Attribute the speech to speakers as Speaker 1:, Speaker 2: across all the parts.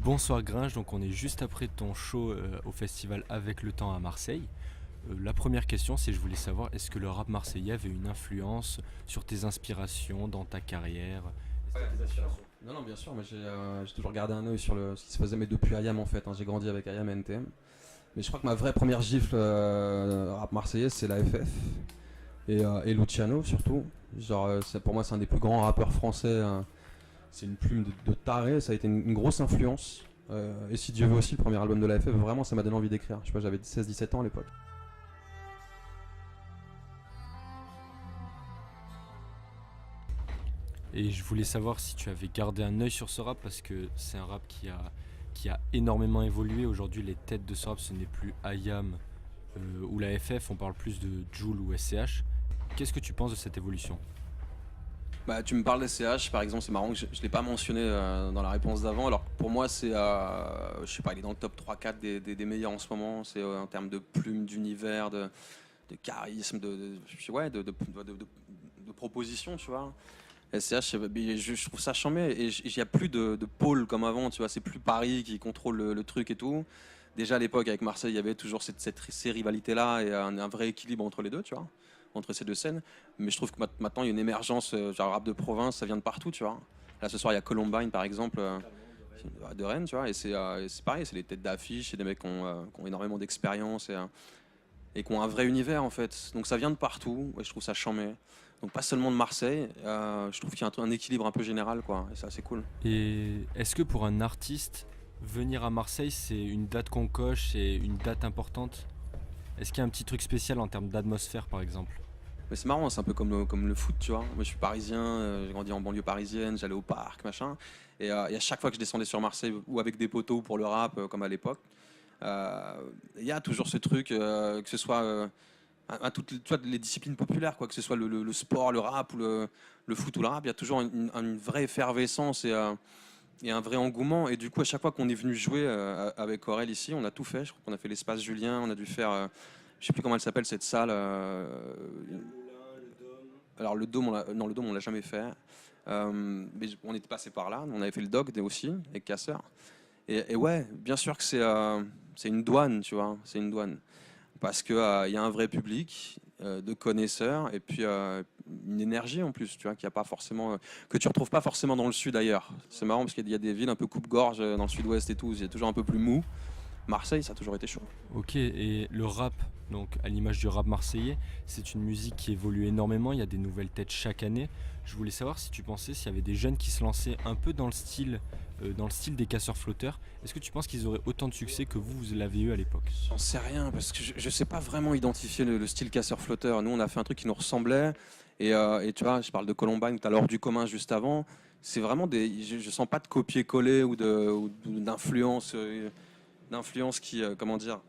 Speaker 1: Bonsoir Gringe, donc on est juste après ton show au festival Avec le temps à Marseille. La première question c'est je voulais savoir est-ce que le rap marseillais avait une influence sur tes inspirations dans ta carrière. Est-ce que t'as des inspirations?
Speaker 2: Non, non, bien sûr, mais j'ai toujours gardé un œil sur ce qui se faisait, mais depuis IAM en fait. J'ai grandi avec IAM et NTM. Mais je crois que ma vraie première gifle rap marseillais, c'est la FF et Luciano surtout. Pour moi, c'est un des plus grands rappeurs français. C'est une plume de taré, ça a été une grosse influence. Et si Dieu veut aussi, le premier album de la FF, vraiment, ça m'a donné envie d'écrire. Je sais pas, j'avais 16-17 ans à l'époque.
Speaker 1: Et je voulais savoir si tu avais gardé un œil sur ce rap parce que c'est un rap qui a énormément évolué. Aujourd'hui les têtes de ce rap ce n'est plus IAM ou la FF, on parle plus de Jul ou SCH. Qu'est-ce que tu penses de cette évolution?
Speaker 2: Bah, tu me parles des CH par exemple, c'est marrant que je ne l'ai pas mentionné dans la réponse d'avant. Alors pour moi, je sais pas, il est dans le top 3-4 des meilleurs en ce moment. C'est en termes de plume, d'univers, de charisme, de proposition, tu vois. SCH, je trouve ça chambé et il n'y a plus de pôle comme avant, tu vois. C'est plus Paris qui contrôle le truc et tout. Déjà à l'époque avec Marseille, il y avait toujours ces rivalités-là et un vrai équilibre entre les deux, tu vois, entre ces deux scènes. Mais je trouve que maintenant il y a une émergence, genre rap de province, ça vient de partout, tu vois. Là ce soir il y a Columbine par exemple, de Rennes, tu vois, et c'est pareil, c'est les têtes d'affiche, c'est des mecs qui ont énormément d'expérience et qui ont un vrai univers en fait. Donc ça vient de partout et je trouve ça chambé. Donc pas seulement de Marseille, je trouve qu'il y a un équilibre un peu général, quoi, et ça c'est cool.
Speaker 1: Et est-ce que pour un artiste, venir à Marseille, c'est une date qu'on coche, c'est une date importante? Est-ce qu'il y a un petit truc spécial en termes d'atmosphère, par exemple?
Speaker 2: Mais c'est marrant, c'est un peu comme le foot, tu vois. Moi, je suis parisien, j'ai grandi en banlieue parisienne, j'allais au parc, machin. Et à chaque fois que je descendais sur Marseille, ou avec des poteaux pour le rap, comme à l'époque, euh, il y a toujours ce truc, que ce soit à toutes tu vois, les disciplines populaires, quoi, que ce soit le sport, le rap, ou le foot ou le rap, il y a toujours une vraie effervescence et un vrai engouement. Et du coup, à chaque fois qu'on est venu jouer avec Aurel ici, on a tout fait. Je crois qu'on a fait l'espace Julien, on a dû faire, je sais plus comment elle s'appelle cette salle. Alors le dôme, non, le dôme on l'a jamais fait. Mais on était passé par là. On avait fait le Dog aussi avec Casseur. Et ouais, bien sûr que c'est une douane, tu vois. C'est une douane parce que il y a un vrai public de connaisseurs et puis une énergie en plus, tu vois, qu'il y a pas forcément, que tu retrouves pas forcément dans le sud ailleurs. C'est marrant parce qu'il y a des villes un peu coupe-gorge dans le sud-ouest et tout, c'est toujours un peu plus mou. Marseille, ça a toujours été chaud.
Speaker 1: Ok, et le rap, donc à l'image du rap marseillais, c'est une musique qui évolue énormément, il y a des nouvelles têtes chaque année. Je voulais savoir si tu pensais s'il y avait des jeunes qui se lançaient un peu dans le style des casseurs flotteurs. Est-ce que tu penses qu'ils auraient autant de succès que vous l'avez eu à l'époque?
Speaker 2: J'en sais rien parce que je sais pas vraiment identifier le style casseur-flotteur. Nous, on a fait un truc qui nous ressemblait et tu vois, je parle de Columbine, tu as l'ordre du commun juste avant. C'est vraiment je sens pas de copier-coller ou d'influence qui, comment dire,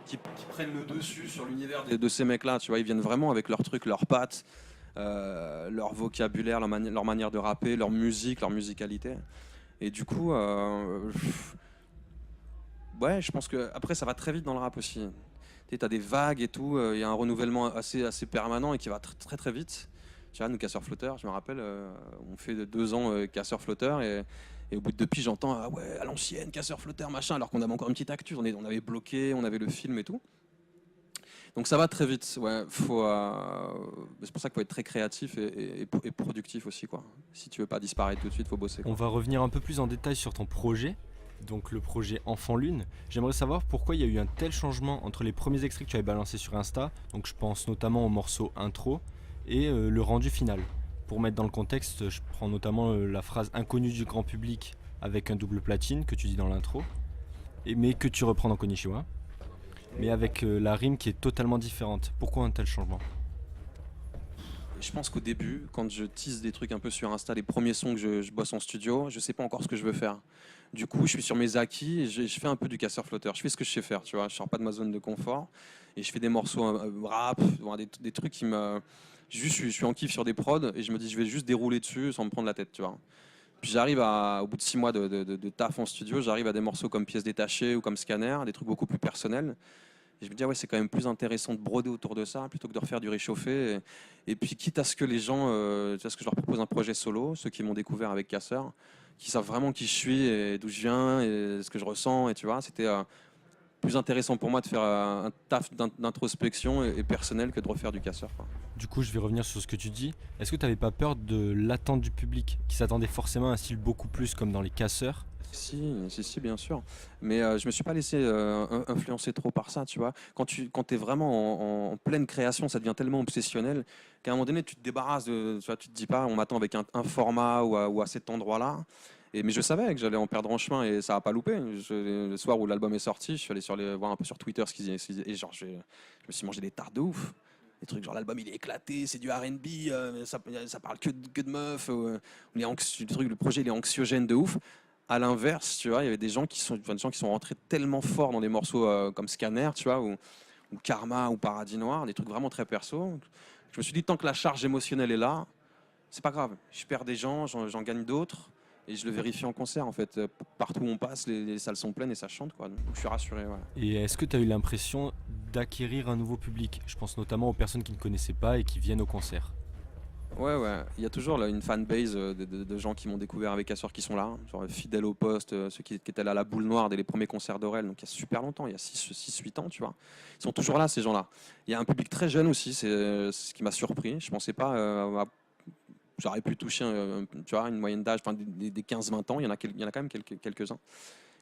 Speaker 2: qui prennent le dessus sur l'univers de ces mecs-là. Tu vois, ils viennent vraiment avec leurs trucs, leurs pattes, leur vocabulaire, leur manière de rapper, leur musique, leur musicalité. Et du coup, ouais, je pense que après ça va très vite dans le rap aussi. Tu as des vagues et tout, il y a un renouvellement assez permanent et qui va très très vite. Tu vois, nous casseurs flotteurs, je me rappelle, on fait 2 ans casseurs flotteurs et au bout de 2 piges j'entends ah ouais à l'ancienne casseurs flotteurs machin alors qu'on avait encore une petite actu, on avait bloqué, on avait le film et tout. Donc ça va très vite, ouais. C'est pour ça qu'il faut être très créatif et productif aussi, quoi. Si tu veux pas disparaître tout de suite, faut bosser,
Speaker 1: On
Speaker 2: quoi.
Speaker 1: va revenir un peu plus en détail sur ton projet, donc le projet Enfant Lune. J'aimerais savoir pourquoi il y a eu un tel changement entre les premiers extraits que tu avais balancés sur Insta, donc je pense notamment au morceau intro, et le rendu final. Pour mettre dans le contexte, je prends notamment la phrase inconnue du grand public avec un double platine que tu dis dans l'intro, mais que tu reprends dans Konishiwa, mais avec la rime qui est totalement différente. Pourquoi un tel changement?
Speaker 2: Je pense qu'au début, quand je tease des trucs un peu sur Insta, les premiers sons que je bosse en studio, je sais pas encore ce que je veux faire. Du coup, je suis sur mes acquis et je fais un peu du casseur-flotteur. Je fais ce que je sais faire, tu vois. Je sors pas de ma zone de confort et je fais des morceaux rap, des trucs qui me. Juste, je suis en kiff sur des prods et je me dis, je vais juste dérouler dessus sans me prendre la tête, tu vois. Puis au bout de 6 mois de taf en studio, j'arrive à des morceaux comme Pièces détachées ou comme Scanner, des trucs beaucoup plus personnels. Et je me dis, ah ouais, c'est quand même plus intéressant de broder autour de ça plutôt que de refaire du réchauffé. Et puis, quitte à ce que les gens, tu vois, ce que je leur propose un projet solo, ceux qui m'ont découvert avec Casseur, qui savent vraiment qui je suis et d'où je viens et ce que je ressens. Et tu vois, c'était plus intéressant pour moi de faire un taf d'introspection et personnel que de refaire du casseur, quoi.
Speaker 1: Du coup, je vais revenir sur ce que tu dis. Est-ce que tu n'avais pas peur de l'attente du public, qui s'attendait forcément à un style beaucoup plus comme dans les casseurs?
Speaker 2: Si, bien sûr. Mais je me suis pas laissé influencer trop par ça, tu vois. Quand tu es vraiment en pleine création, ça devient tellement obsessionnel qu'à un moment donné, tu te débarrasses tu vois, tu te dis pas, on m'attend avec un format ou à cet endroit-là. Mais je savais que j'allais en perdre en chemin et ça a pas loupé. Le soir où l'album est sorti, je suis allé voir un peu sur Twitter ce qu'ils disaient. Et genre, je me suis mangé des tartes de ouf. Des trucs genre l'album il est éclaté, c'est du R&B, ça parle que de meufs, le projet il est anxiogène de ouf. À l'inverse, tu vois, il y avait des gens qui sont rentrés tellement fort dans des morceaux comme Scanner, tu vois, ou Karma ou Paradis Noir, des trucs vraiment très perso. Je me suis dit, tant que la charge émotionnelle est là, c'est pas grave. Je perds des gens, j'en gagne d'autres, et je le vérifie en concert, en fait. Partout où on passe, les salles sont pleines et ça chante, quoi. Donc, je suis rassuré, voilà.
Speaker 1: Et est-ce que tu as eu l'impression d'acquérir un nouveau public? Je pense notamment aux personnes qui ne connaissaient pas et qui viennent au concert.
Speaker 2: Ouais. Il y a toujours là, une fanbase de gens qui m'ont découvert avec Assor qui sont là, genre fidèles au poste, ceux qui étaient là à la Boule Noire dès les premiers concerts d'Aurel, donc il y a super longtemps, il y a 6-8 ans, tu vois. Ils sont toujours là, ces gens-là. Il y a un public très jeune aussi, c'est ce qui m'a surpris. Je pensais pas, j'aurais pu toucher tu vois, une moyenne d'âge, enfin, des 15-20 ans, il y en a quand même quelques-uns.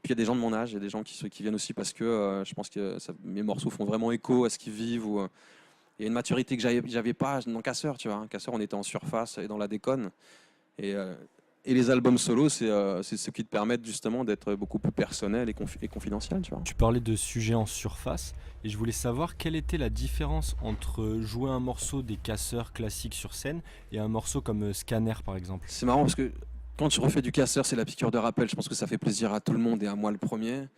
Speaker 2: Puis il y a des gens de mon âge, il y a des gens qui viennent aussi parce que je pense que mes morceaux font vraiment écho à ce qu'ils vivent. Il y a une maturité que j'avais pas dans Casseur, tu vois. Casseur, on était en surface et dans la déconne. Et, euh, et les albums solo, c'est ce qui te permettent justement d'être beaucoup plus personnel et confidentiel, tu vois.
Speaker 1: Tu parlais de sujets en surface et je voulais savoir quelle était la différence entre jouer un morceau des casseurs classiques sur scène et un morceau comme Scanner par exemple.
Speaker 2: C'est marrant parce que quand tu refais du Casseur, c'est la piqûre de rappel. Je pense que ça fait plaisir à tout le monde et à moi le premier.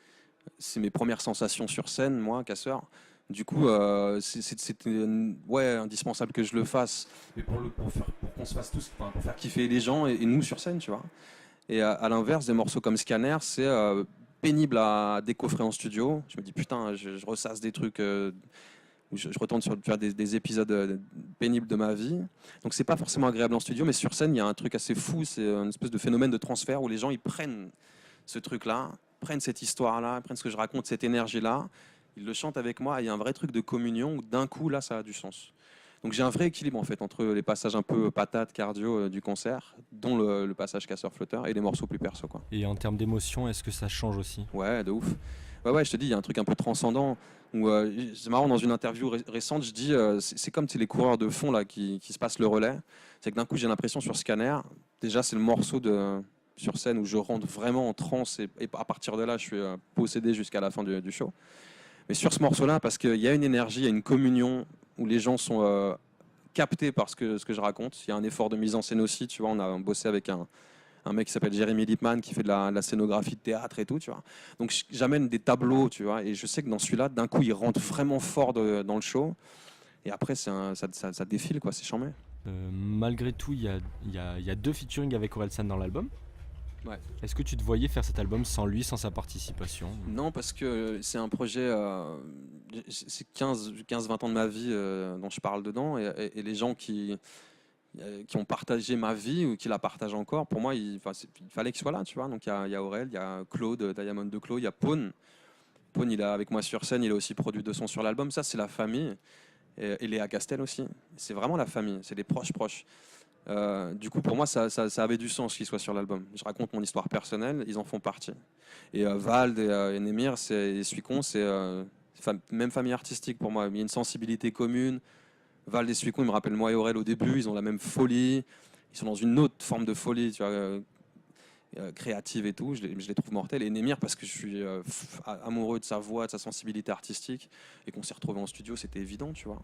Speaker 2: C'est mes premières sensations sur scène, moi, Casseur. Du coup, c'était ouais, indispensable que je le fasse. Mais pour qu'on se fasse tous, enfin, pour faire kiffer les gens et nous sur scène, tu vois. Et à l'inverse, des morceaux comme Scanner, c'est pénible à décoffrer en studio. Je me dis, putain, je ressasse des trucs, où je retourne sur faire des épisodes pénibles de ma vie. Donc c'est pas forcément agréable en studio, mais sur scène, il y a un truc assez fou. C'est une espèce de phénomène de transfert où les gens, ils prennent ce truc-là, prennent cette histoire-là, prennent ce que je raconte, cette énergie-là, ils le chantent avec moi. Il y a un vrai truc de communion où d'un coup, là, ça a du sens. Donc j'ai un vrai équilibre en fait entre les passages un peu patates, cardio du concert, dont le passage casseur-flotteur, et les morceaux plus perso, quoi.
Speaker 1: Et en termes d'émotion, est-ce que ça change aussi?
Speaker 2: Ouais, de ouf. Ouais, je te dis, il y a un truc un peu transcendant. Où, c'est marrant, dans une interview récente, je dis, c'est comme les coureurs de fond là, qui se passent le relais. C'est que d'un coup, j'ai l'impression sur Scanner, déjà, c'est le morceau sur scène où je rentre vraiment en transe et à partir de là, je suis possédé jusqu'à la fin du show. Mais sur ce morceau-là, parce qu'il y a une énergie, il y a une communion où les gens sont captés par ce que je raconte. Il y a un effort de mise en scène aussi. Tu vois, on a bossé avec un mec qui s'appelle Jérémy Lippmann qui fait de la scénographie de théâtre et tout, tu vois. Donc j'amène des tableaux, tu vois, et je sais que dans celui-là, d'un coup, il rentre vraiment fort dans le show. Et après, ça défile, quoi, c'est charmé.
Speaker 1: Malgré tout, il y a deux featuring avec Orelsan dans l'album.
Speaker 2: Ouais.
Speaker 1: Est-ce que tu te voyais faire cet album sans lui, sans sa participation?
Speaker 2: Non, parce que c'est un projet, c'est 15-20 ans de ma vie dont je parle dedans, et les gens qui ont partagé ma vie ou qui la partagent encore, pour moi, il fallait qu'il soit là, tu vois. Donc il y a Aurel, il y a Claude, Diamond de Claude, il y a Pone. Pone, il est avec moi sur scène, il a aussi produit 2 sons sur l'album. Ça, c'est la famille. Et Léa Castel aussi. C'est vraiment la famille, c'est des proches. Du coup, pour moi, ça avait du sens qu'ils soient sur l'album. Je raconte mon histoire personnelle, ils en font partie. Et Vald et Némir, et Suicon, c'est même famille artistique pour moi. Il y a une sensibilité commune. Vald et Suicon, ils me rappellent moi et Aurel au début, ils ont la même folie. Ils sont dans une autre forme de folie, tu vois, créative et tout. Je les trouve mortels. Et Némir, parce que je suis amoureux de sa voix, de sa sensibilité artistique, et qu'on s'est retrouvés en studio, c'était évident, tu vois.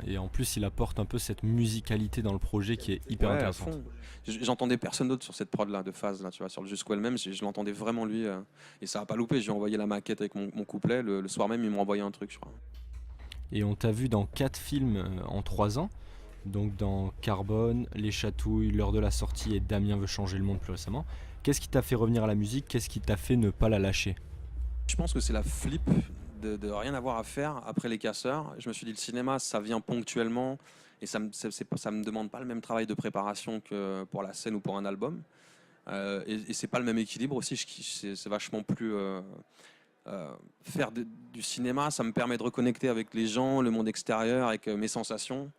Speaker 1: Et en plus, il apporte un peu cette musicalité dans le projet qui est hyper
Speaker 2: Ouais, à
Speaker 1: intéressante.
Speaker 2: fond. J'entendais personne d'autre sur cette prod là de phase là, tu vois, sur le Jusqu'au elle-même, je l'entendais vraiment lui, et ça a pas loupé. J'ai envoyé la maquette avec mon couplet le soir même, il m'a envoyé un truc, je crois.
Speaker 1: Et on t'a vu dans 4 films en 3 ans. Donc dans Carbone, Les Chatouilles, L'heure de la sortie et Damien veut changer le monde plus récemment. Qu'est-ce qui t'a fait revenir à la musique? Qu'est-ce qui t'a fait ne pas la lâcher?
Speaker 2: Je pense que c'est la flip de rien avoir à faire après les casseurs. Je me suis dit, le cinéma, ça vient ponctuellement et ça me demande pas le même travail de préparation que pour la scène ou pour un album. Et c'est pas le même équilibre aussi. C'est vachement plus. Faire du cinéma, ça me permet de reconnecter avec les gens, le monde extérieur, avec mes sensations.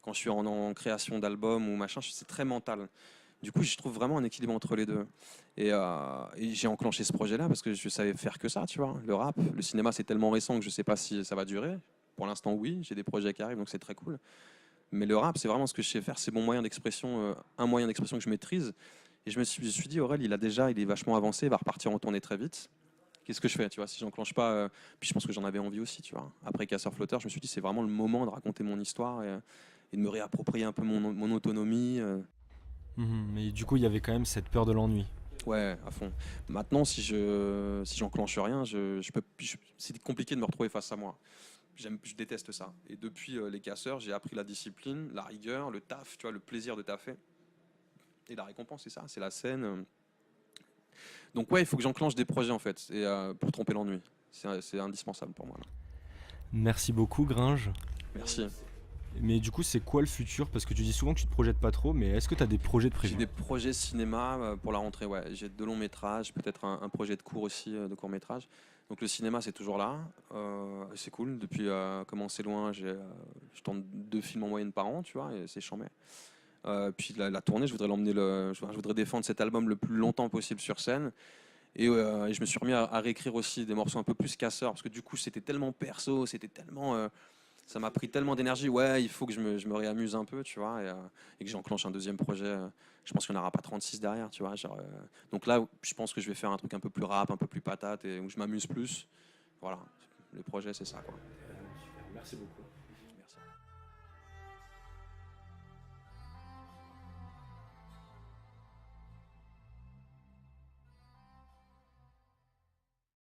Speaker 2: Quand je suis en création d'albums ou machin, c'est très mental. Du coup, je trouve vraiment un équilibre entre les deux. Et j'ai enclenché ce projet-là parce que je savais faire que ça, tu vois. Le rap, le cinéma, c'est tellement récent que je sais pas si ça va durer. Pour l'instant, oui, j'ai des projets qui arrivent, donc c'est très cool. Mais le rap, c'est vraiment ce que je sais faire. C'est mon moyen d'expression, un moyen d'expression que je maîtrise. Et je me suis dit, Aurel, il est vachement avancé, il va repartir en tournée très vite. Qu'est-ce que je fais, tu vois, si j'enclenche pas puis je pense que j'en avais envie aussi, tu vois. Après Casseur Flotteur, je me suis dit c'est vraiment le moment de raconter mon histoire et de me réapproprier un peu mon autonomie.
Speaker 1: Mais du coup, il y avait quand même cette peur de l'ennui.
Speaker 2: Ouais, à fond. Maintenant, si j'enclenche rien, c'est compliqué de me retrouver face à moi. Je déteste ça. Et depuis les Casseurs, j'ai appris la discipline, la rigueur, le taf, tu vois, le plaisir de taffer. Et la récompense, c'est ça, c'est la scène. Donc ouais, il faut que j'enclenche des projets en fait, et pour tromper l'ennui. C'est indispensable pour moi là.
Speaker 1: Merci beaucoup, Gringe.
Speaker 2: Merci.
Speaker 1: Mais du coup, c'est quoi le futur? Parce que tu dis souvent que tu te projettes pas trop, mais est-ce que tu as des projets de
Speaker 2: J'ai
Speaker 1: prévus?
Speaker 2: des projets cinéma pour la rentrée, ouais. J'ai 2 longs métrages, peut-être un projet de court aussi, de court métrage. Donc le cinéma, c'est toujours là. C'est cool. Depuis Commencer loin, je tourne 2 films en moyenne par an, tu vois, et c'est chambé. Puis la tournée, je voudrais je voudrais défendre cet album le plus longtemps possible sur scène. Et je me suis remis à réécrire aussi des morceaux un peu plus casseurs, parce que du coup, c'était tellement perso, c'était tellement ça m'a pris tellement d'énergie. Ouais, il faut que je me réamuse un peu, tu vois, et que j'enclenche un deuxième projet. Je pense qu'il n'y en aura pas 36 derrière, tu vois. Genre, donc là, je pense que je vais faire un truc un peu plus rap, un peu plus patate, et où je m'amuse plus. Voilà, le projet, c'est ça, quoi.
Speaker 1: Merci beaucoup.